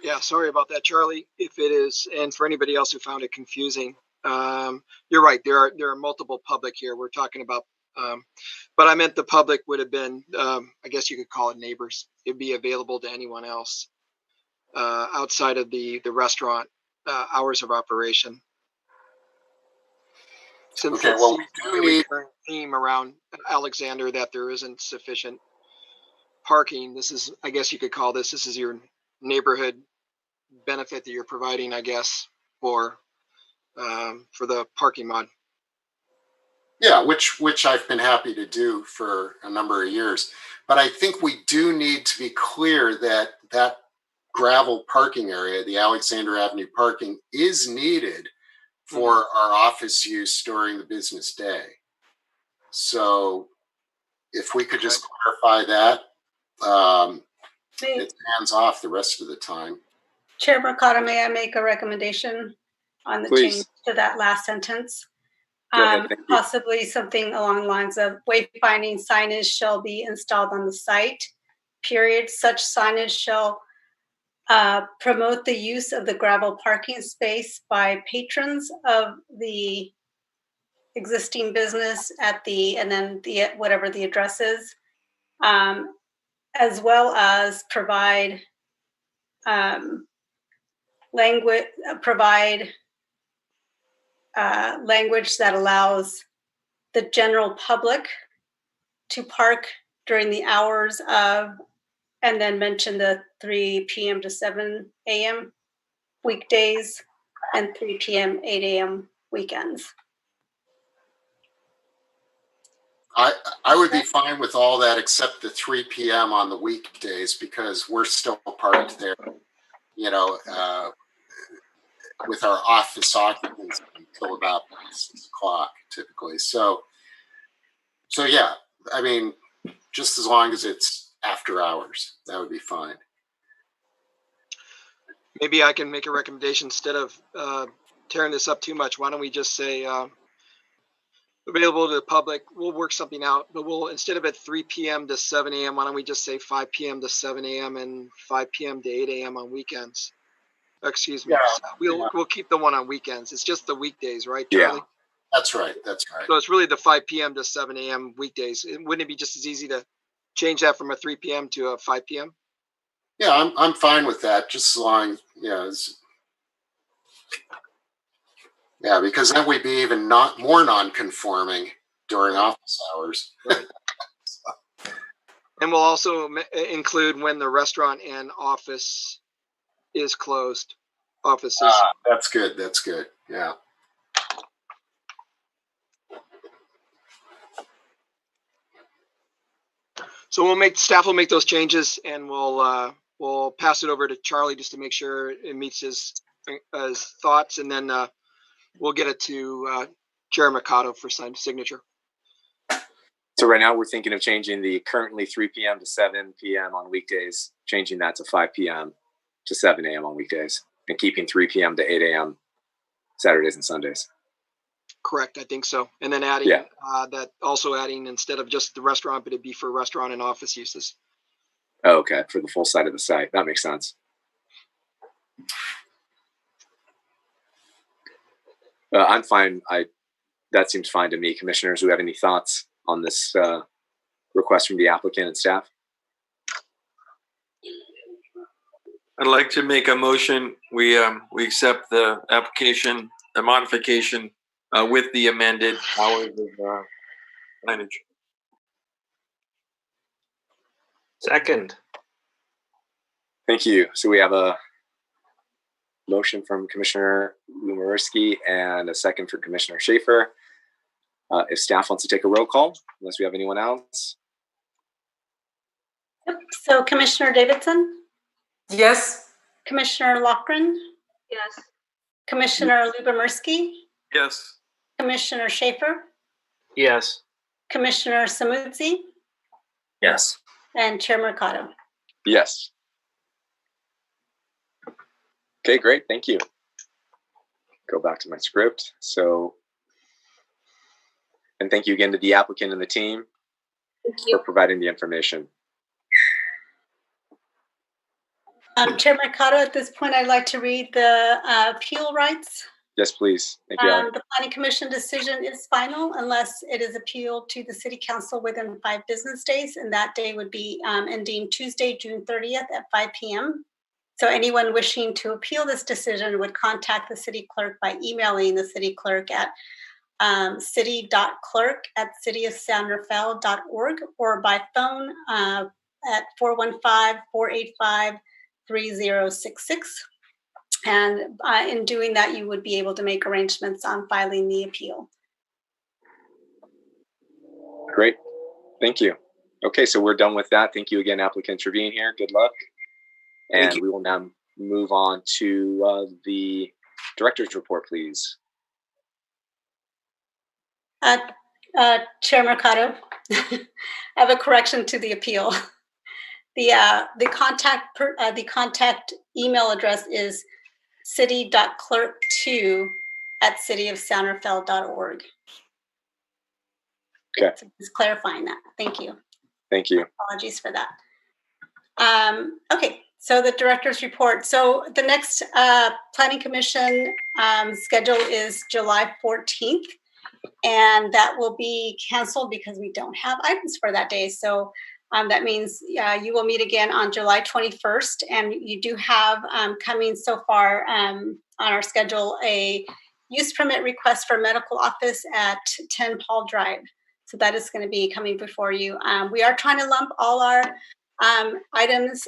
Yeah, sorry about that, Charlie. If it is, and for anybody else who found it confusing, you're right. There are multiple public here. We're talking about, but I meant the public would have been, I guess you could call it neighbors. It'd be available to anyone else outside of the restaurant hours of operation. Since okay, well, we do need a theme around Alexander that there isn't sufficient parking. This is, I guess you could call this is your neighborhood benefit that you're providing, I guess, for the parking mod. Yeah, which I've been happy to do for a number of years. But I think we do need to be clear that that gravel parking area, the Alexander Avenue parking, is needed for our office use during the business day. So if we could just clarify that, it's hands off the rest of the time. Chair Mercado, may I make a recommendation on the change to that last sentence? Possibly something along the lines of wayfinding signage shall be installed on the site, period. Such signage shall promote the use of the gravel parking space by patrons of the existing business at and then whatever the address is, as well as provide language that allows the general public to park during the hours of, and then mention the 3 p.m. to 7 a.m. weekdays and 3 p.m., 8 a.m. weekends. I would be fine with all that except the 3 p.m. on the weekdays, because we're still parked there, with our office occupants until about 6 o'clock typically. So yeah, I mean, just as long as it's after hours, that would be fine. Maybe I can make a recommendation instead of tearing this up too much. Why don't we just say available to the public? We'll work something out, but instead of at 3 p.m. to 7 a.m., why don't we just say 5 p.m. to 7 a.m. and 5 p.m. to 8 a.m. on weekends? Excuse me. Yeah. We'll keep the one on weekends. It's just the weekdays, right, Charlie? Yeah, that's right. So it's really the 5 p.m. to 7 a.m. weekdays. Wouldn't it be just as easy to change that from a 3 p.m. to a 5 p.m.? Yeah, I'm fine with that, just as long, because then we'd be even more non-conforming during office hours. Right. And we'll also include when the restaurant and office is closed. Offices. That's good. That's good. Yeah. So staff will make those changes, and we'll pass it over to Charlie just to make sure it meets his thoughts, and then we'll get it to Chair Mercado for signature. So right now we're thinking of changing the currently 3 p.m. to 7 p.m. on weekdays, changing that to 5 p.m. to 7 a.m. on weekdays, and keeping 3 p.m. to 8 a.m. Saturdays and Sundays. Correct, I think so. And then adding adding instead of just the restaurant, but it'd be for restaurant and office uses. Oh, okay, for the full side of the site. That makes sense. I'm fine. That seems fine to me. Commissioners, who have any thoughts on this request from the applicant and staff? I'd like to make a motion. We accept the application, the modification with the amended hours of signage. Second. Thank you. So we have a motion from Commissioner Looniversity and a second from Commissioner Schaefer. If staff wants to take a roll call, unless we have anyone else. Yep. So Commissioner Davidson? Yes. Commissioner Loughran? Yes. Commissioner Lubomirsky? Yes. Commissioner Schaefer? Yes. Commissioner Samudzi? Yes. And Chair Mercado? Yes. Okay, great. Thank you. Go back to my script. And thank you again to the applicant and the team for providing the information. Chair Mercado, at this point, I'd like to read the appeal rights. Yes, please. Thank you. The Planning Commission decision is final unless it is appealed to the City Council within 5 business days, and that day would be ending Tuesday, June 30th at 5 p.m. So anyone wishing to appeal this decision would contact the City Clerk by emailing the City Clerk at city.clerk@cityofsanrafael.org or by phone at 415-485-3066. And in doing that, you would be able to make arrangements on filing the appeal. Great. Thank you. Okay, so we're done with that. Thank you again, applicants, for being here. Good luck. And we will now move on to the director's report, please. Chair Mercado, I have a correction to the appeal. The contact email address is city.clerk2@cityofsanrafael.org. Okay. So just clarifying that. Thank you. Thank you. Apologies for that. Okay, so the director's report. So the next Planning Commission schedule is July 14th. and that will be canceled because we don't have items for that day. So that means you will meet again on July 21st, and you do have coming so far on our schedule a use permit request for medical office at 10 Paul Drive. So that is going to be coming before you. We are trying to lump all our items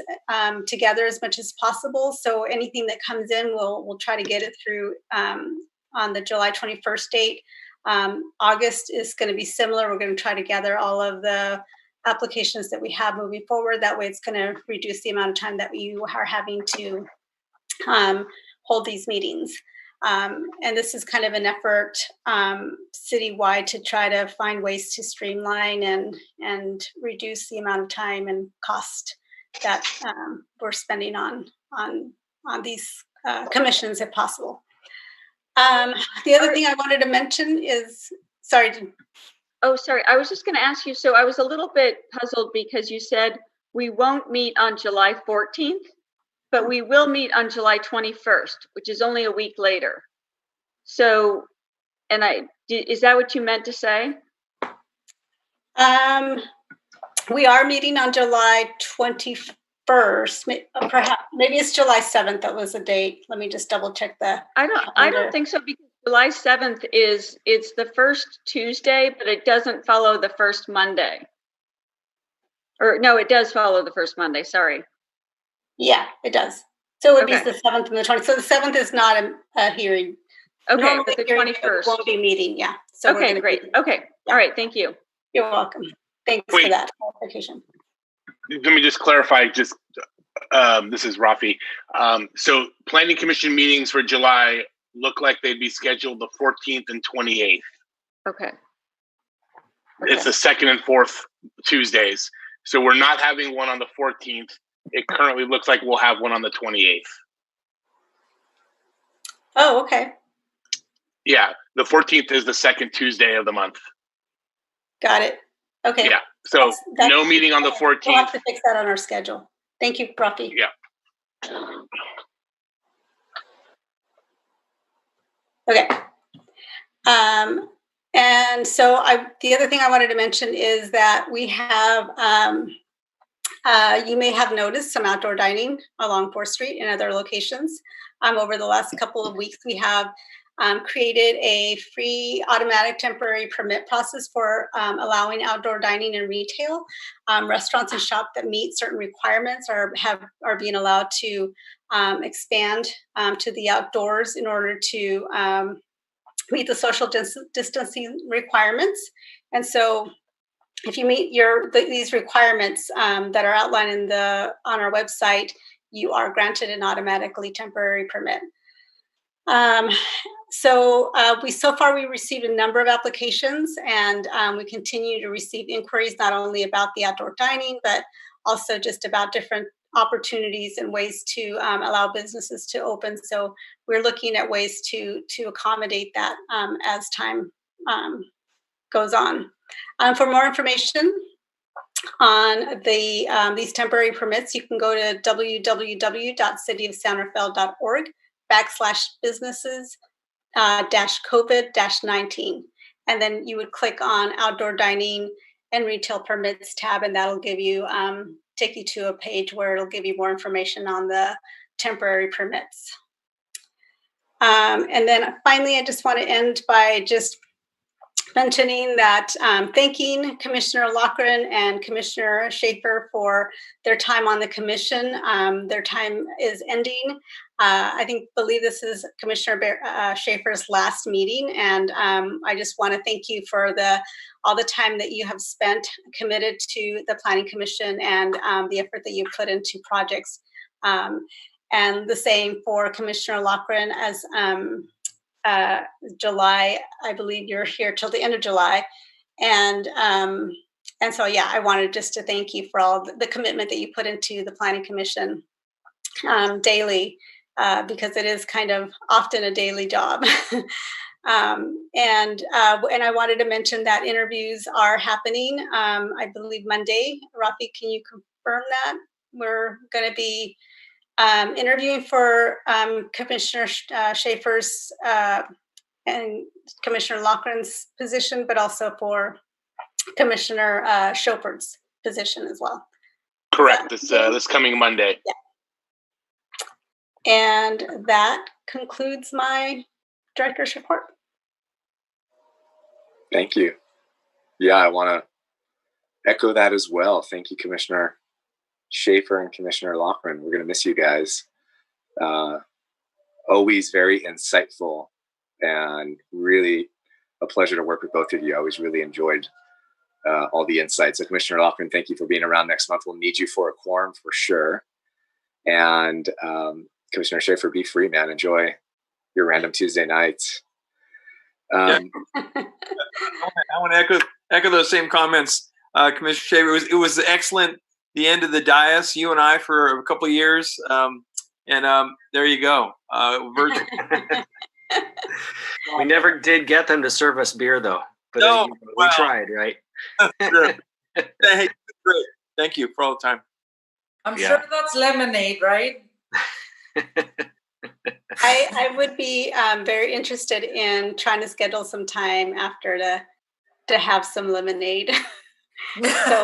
together as much as possible. So anything that comes in, we'll try to get it through on the July 21st date. August is going to be similar. We're going to try to gather all of the applications that we have moving forward. That way it's going to reduce the amount of time that we are having to hold these meetings. And this is kind of an effort citywide to try to find ways to streamline and reduce the amount of time and cost that we're spending on these commissions if possible. The other thing I wanted to mention is, sorry. Oh, sorry. I was just going to ask you. So I was a little bit puzzled because you said we won't meet on July 14th, but we will meet on July 21st, which is only a week later. So, is that what you meant to say? We are meeting on July 21st. Perhaps maybe it's July 7th. That was the date. Let me just double check that. I don't think so, because July 7th it's the first Tuesday, but it doesn't follow the first Monday. Or no, it does follow the first Monday. Sorry. Yeah, it does. So it would be the 7th and the 20th. So the 7th is not a hearing. Okay, Normally but the 21st won't be meeting. Yeah. So okay, great. Okay. Yeah. All right. Thank you. You're welcome. Thanks for that clarification. Let me just clarify. This is Rafi. So Planning Commission meetings for July look like they'd be scheduled the 14th and 28th. Okay. It's the second and fourth Tuesdays. So we're not having one on the 14th. It currently looks like we'll have one on the 28th. Oh, okay. Yeah, the 14th is the second Tuesday of the month. Got it. Okay. Yeah, so that's no meeting on the 14th. We'll have to fix that on our schedule. Thank you, Rafi. Yeah. Okay. And so the other thing I wanted to mention is that we have, you may have noticed some outdoor dining along 4th Street and other locations. Over the last couple of weeks, we have created a free automatic temporary permit process for allowing outdoor dining and retail. Restaurants and shops that meet certain requirements are being allowed to expand to the outdoors in order to meet the social distancing requirements. And so if you meet these requirements that are outlined on our website, you are granted an automatically temporary permit. So far we received a number of applications, and we continue to receive inquiries not only about the outdoor dining, but also just about different opportunities and ways to allow businesses to open. So we're looking at ways to accommodate that as time goes on. For more information on these temporary permits, you can go to www.cityofsanrafael.org/businesses-COVID-19. And then you would click on outdoor dining and retail permits tab, and that'll give you, take you to a page where it'll give you more information on the temporary permits. And then finally, I just want to end by just mentioning that thanking Commissioner Loughran and Commissioner Schaefer for their time on the commission. Their time is ending. I believe this is Commissioner Schaefer's last meeting, and I just want to thank you for all the time that you have spent committed to the Planning Commission and the effort that you put into projects. And the same for Commissioner Loughran, as July, I believe you're here till the end of July. And so, yeah, I wanted just to thank you for all the commitment that you put into the Planning Commission daily, because it is kind of often a daily job. And I wanted to mention that interviews are happening, I believe Monday. Rafi, can you confirm that? We're going to be interviewing for Commissioner Schaefer's and Commissioner Loughran's position, but also for Commissioner Chauffeur's position as well. Correct. This coming Monday. Yeah. And that concludes my director's report. Thank you. Yeah, I want to echo that as well. Thank you, Commissioner Schaefer and Commissioner Loughran. We're going to miss you guys. Always very insightful and really a pleasure to work with both of you. I always really enjoyed all the insights. So Commissioner Loughran, thank you for being around next month. We'll need you for a quorum for sure. And Commissioner Schaefer, be free, man. Enjoy your random Tuesday nights. I want to echo those same comments, Commissioner Schaefer. It was excellent. The end of the dais, you and I for a couple of years, and there you go. Virgin. We never did get them to serve us beer, though. But no, we tried, right? Sure. Hey, great. Thank you for all the time. I'm sure that's lemonade, right? I would be very interested in trying to schedule some time after to have some lemonade. So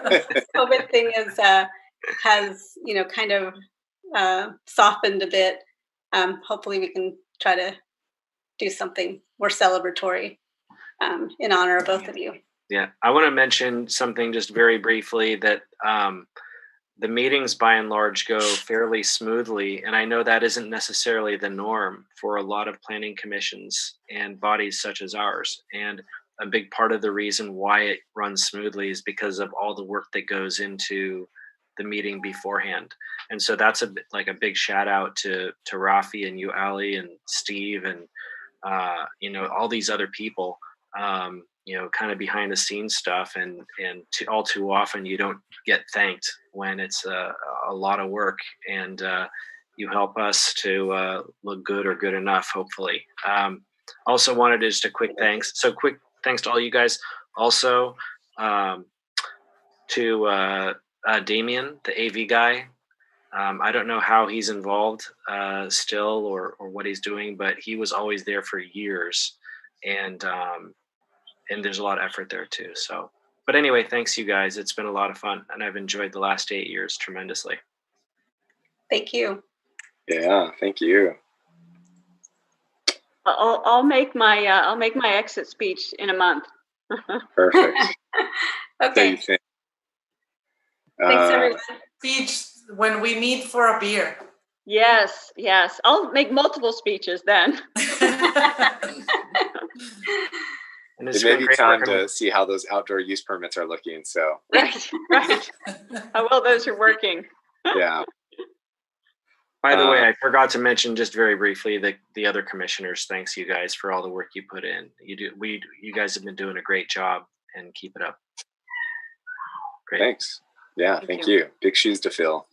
this COVID thing has kind of softened a bit. Hopefully we can try to do something more celebratory in honor of both of you. Yeah, I want to mention something just very briefly that the meetings by and large go fairly smoothly. And I know that isn't necessarily the norm for a lot of planning commissions and bodies such as ours. And a big part of the reason why it runs smoothly is because of all the work that goes into the meeting beforehand. And so that's a big shout out to Rafi and you, Ali, and Steve, and all these other people, kind of behind the scenes stuff. And all too often you don't get thanked when it's a lot of work, and you help us to look good or good enough, hopefully. Also wanted just a quick thanks. So quick thanks to all you guys. Also to Damien, the AV guy. I don't know how he's involved still or what he's doing, but he was always there for years, and there's a lot of effort there too. So, but anyway, thanks you guys. It's been a lot of fun, and I've enjoyed the last 8 years tremendously. Thank you. Yeah, thank you. I'll make my exit speech in a month. Perfect. Okay. Thanks, everyone. Speech when we meet for a beer. Yes. I'll make multiple speeches then. And it may be time to see how those outdoor use permits are looking. So right. How well those are working. Yeah. By the way, I forgot to mention just very briefly the other commissioners. Thanks you guys for all the work you put in. You guys have been doing a great job, and keep it up. Great. Thanks. Yeah, thank you. Big shoes to fill.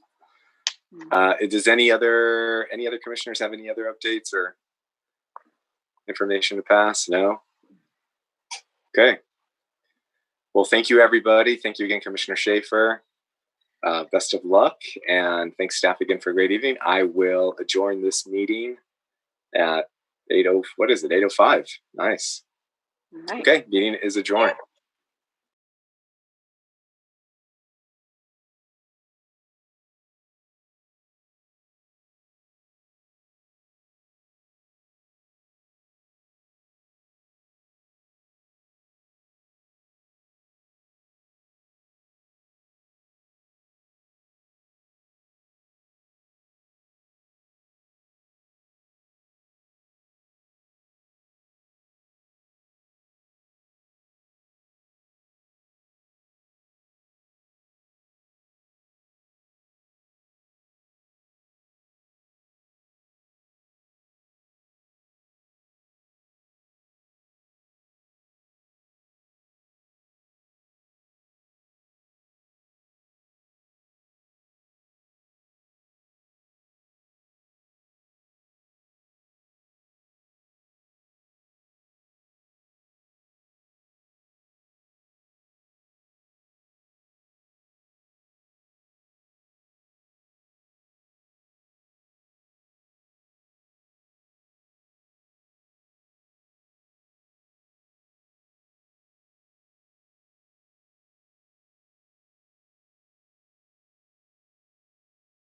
Does any other commissioners have any other updates or information to pass? No? Okay. Well, thank you, everybody. Thank you again, Commissioner Schaefer. Best of luck, and thanks staff again for a great evening. I will adjourn this meeting at 8:05. Nice. Right. Okay, meeting is adjourned.